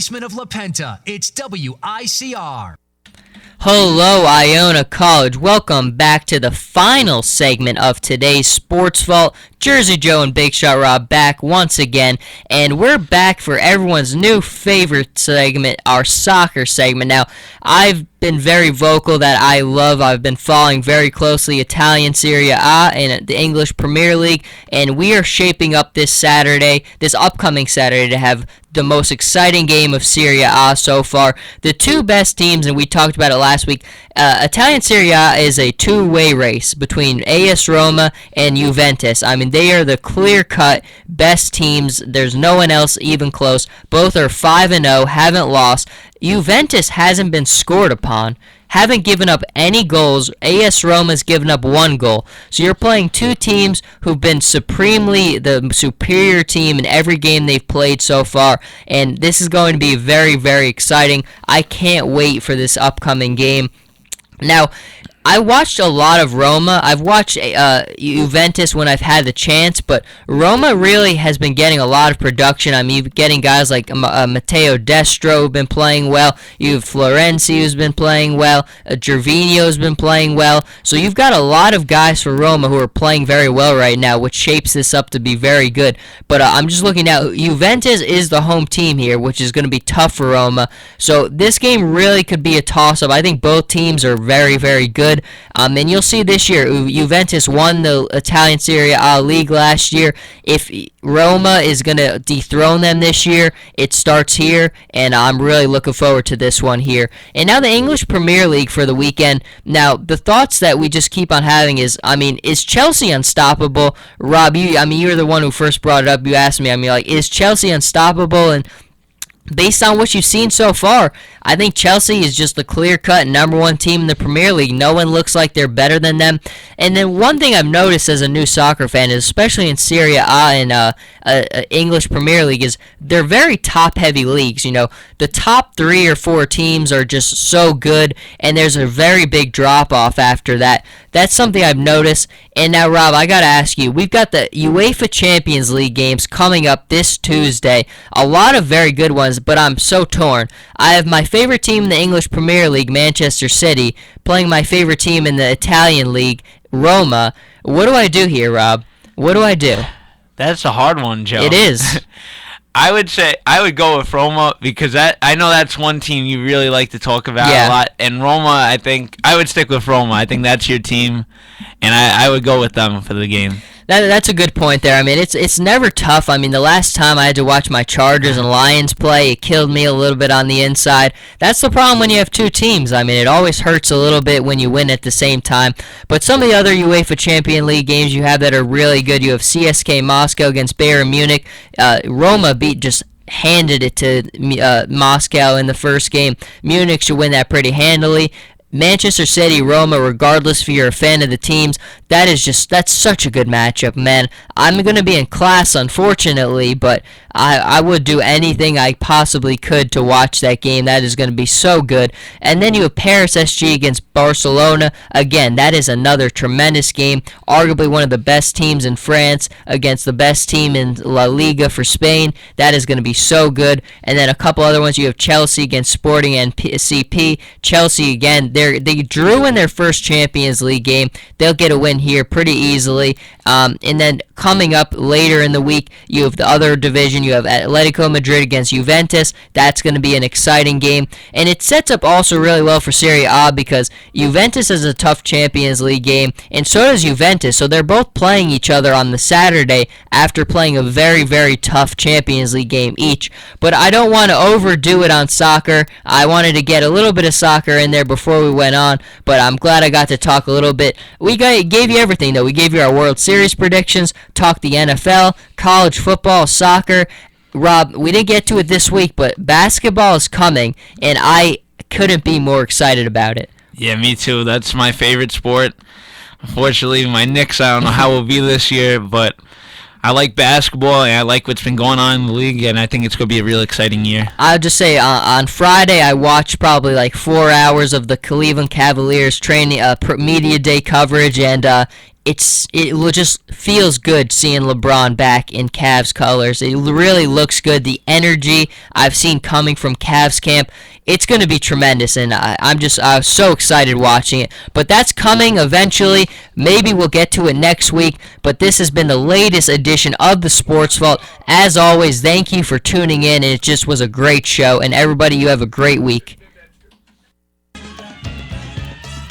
Basement of La Penta, it's WICR. Hello, Iona College. Welcome back to the final segment of today's Sports Vault. Jersey Joe and Big Shot Rob back once again, and we're back for everyone's new favorite segment, our soccer segment. Now, I've been very vocal that I've been following very closely Italian Serie A and the English Premier League, and we are shaping up this upcoming Saturday, to have the most exciting game of Serie A so far. The two best teams, and we talked about it last week, Italian Serie A is a two-way race between AS Roma and Juventus. I mean, they are the clear-cut best teams. There's no one else even close. Both are 5-0, haven't lost. Juventus hasn't been scored upon, haven't given up any goals. AS Roma's given up 1 goal. So you're playing two teams who've been supremely the superior team in every game they've played so far, and this is going to be very, very exciting. I can't wait for this upcoming game. Now, I watched a lot of Roma. I've watched Juventus when I've had the chance, but Roma really has been getting a lot of production. I mean, getting guys like Matteo Destro who've been playing well. You have Florenzi who's been playing well. Gervinho's been playing well. So you've got a lot of guys for Roma who are playing very well right now, which shapes this up to be very good. But I'm just looking now. Juventus is the home team here, which is going to be tough for Roma. So this game really could be a toss-up. I think both teams are very, very good. And you'll see this year, Juventus won the Italian Serie A league last year. If Roma is going to dethrone them this year, it starts here, and I'm really looking forward to this one here. And now the English Premier League for the weekend. Now, the thoughts that we just keep on having is Chelsea unstoppable? Rob, you're the one who first brought it up. You asked me, is Chelsea unstoppable? And based on what you've seen so far, I think Chelsea is just the clear-cut number one team in the Premier League. No one looks like they're better than them. And then one thing I've noticed as a new soccer fan, is especially in Serie A and English Premier League, is they're very top-heavy leagues. You know, the top 3 or 4 teams are just so good, and there's a very big drop-off after that. That's something I've noticed. And now, Rob, I got to ask you, we've got the UEFA Champions League games coming up this Tuesday. A lot of very good ones, but I'm so torn. I have my favorite team in the English Premier League, Manchester City, playing my favorite team in the Italian League, Roma. What do I do here, Rob? What do I do? That's a hard one, Joe. It is. I would say I would go with Roma, because I know that's one team you really like to talk about a lot. And Roma, I think I would stick with Roma. I think that's your team, and I would go with them for the game. That's a good point there. I mean, it's never tough. I mean, the last time I had to watch my Chargers and Lions play, it killed me a little bit on the inside. That's the problem when you have two teams. I mean, it always hurts a little bit when you win at the same time. But some of the other UEFA Champions League games you have that are really good, you have CSK Moscow against Bayern Munich. Roma handed it to Moscow in the first game. Munich should win that pretty handily. Manchester City, Roma, regardless if you're a fan of the teams, that's such a good matchup, man. I'm going to be in class, unfortunately, but I would do anything I possibly could to watch that game. That is going to be so good. And then you have Paris SG against Barcelona. Again, that is another tremendous game. Arguably one of the best teams in France against the best team in La Liga for Spain. That is going to be so good. And then a couple other ones. You have Chelsea against Sporting and CP. Chelsea, again, they drew in their first Champions League game. They'll get a win here pretty easily. And then coming up later in the week, you have the other division. You have Atletico Madrid against Juventus. That's going to be an exciting game. And it sets up also really well for Serie A, because Juventus has a tough Champions League game, and so does Juventus. So they're both playing each other on the Saturday after playing a very, very tough Champions League game each. But I don't want to overdo it on soccer. I wanted to get a little bit of soccer in there before we went on, but I'm glad I got to talk a little bit. We gave you everything, though. We gave you our World Series predictions, talked the NFL, college football, soccer. Rob, we didn't get to it this week, but basketball is coming, and I couldn't be more excited about it. Yeah, me too. That's my favorite sport. Unfortunately, my Knicks, I don't know how it will be this year, but I like basketball, and I like what's been going on in the league, and I think it's going to be a real exciting year. I'll just say, on Friday, I watched probably like 4 hours of the Cleveland Cavaliers training media day coverage, and just feels good seeing LeBron back in Cavs colors. It really looks good. The energy I've seen coming from Cavs camp, it's going to be tremendous, and I'm just so excited watching it. But that's coming eventually. Maybe we'll get to it next week, but this has been the latest edition of the Sports Vault. As always, thank you for tuning in, and it just was a great show, and everybody, you have a great week.